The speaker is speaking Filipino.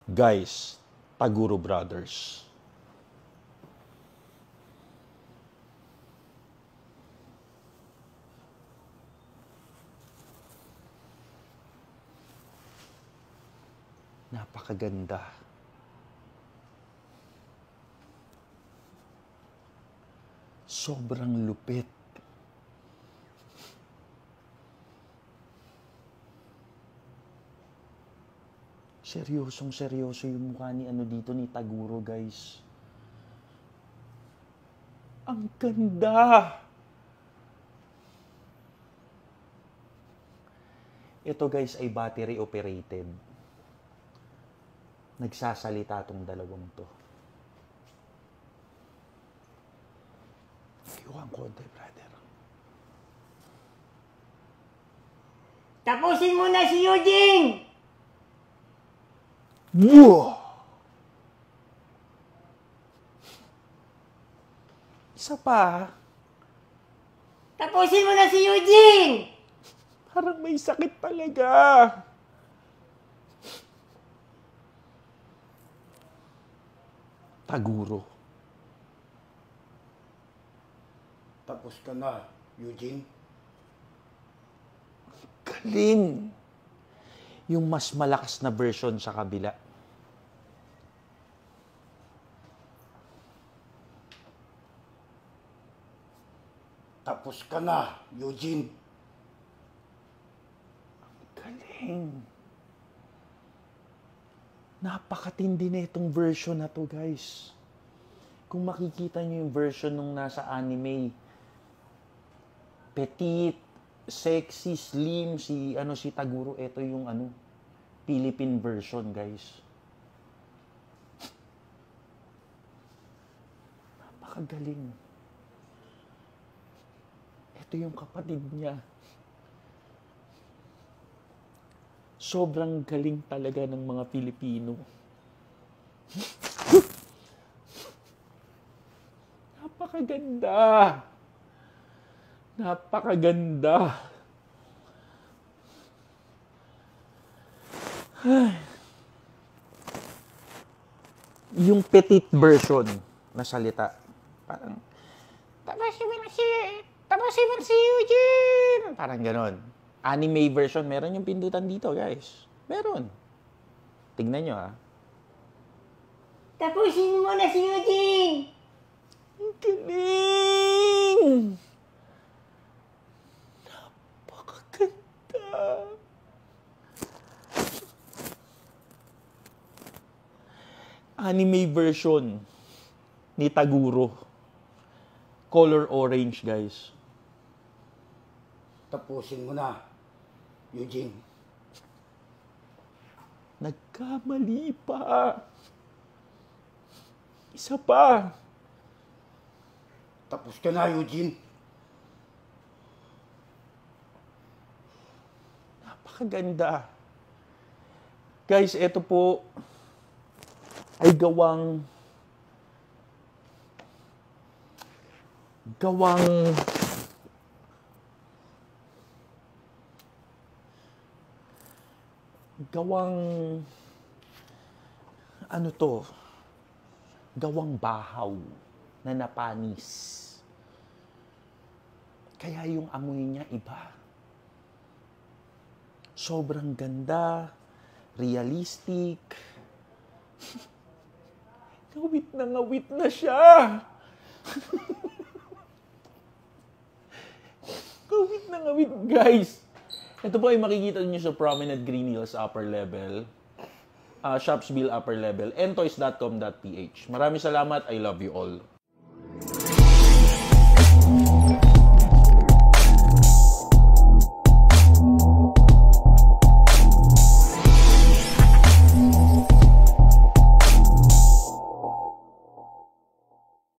Guys, Taguro Brothers. Napakaganda. Sobrang lupit. Seryosong seryoso yung mukha ni dito ni Taguro, guys. Ang ganda! Ito, guys, ay battery operated. Nagsasalita tong dalawang to. Iwan konti, brother. Tapusin mo na si Eugene! Wow! Isa pa. Tapusin mo na si Eugene! Parang may sakit talaga. Taguro. Tapos ka na, Eugene. Galing. Yung mas malakas na version sa kabila. Tapos ka na, Eugene. Galing. Napakatindi na itong version na to, guys. Kung makikita nyo yung version nung nasa anime, petite, sexy, slim, si Taguro, ito yung Philippine version, guys. Napakagaling. Ito yung kapatid niya. Sobrang galing talaga ng mga Pilipino. Napakaganda. Napakaganda. Yung petite version na salita, parang, tapusin mo na si Eugene! Parang ganon. Anime version, meron yung pindutan dito, guys. Meron. Tignan nyo, ha. Tapusin mo na si Eugene! Ang galing! Napakaganda! Anime version ni Taguro. Color orange, guys. Tapusin mo na, Eugene. Nagkamali pa. Isa pa. Tapos ka na, Eugene. Napakaganda. Guys, ito po ay gawang gawang bahaw na napanis. Kaya yung amoy niya iba. Sobrang ganda, realistic. Ngawit na siya. Ngawit, guys. Ito po ay makikita niyo sa Promenade Green Hills upper level, Shopsville upper level, and toys.com.ph. Maraming salamat. I love you all.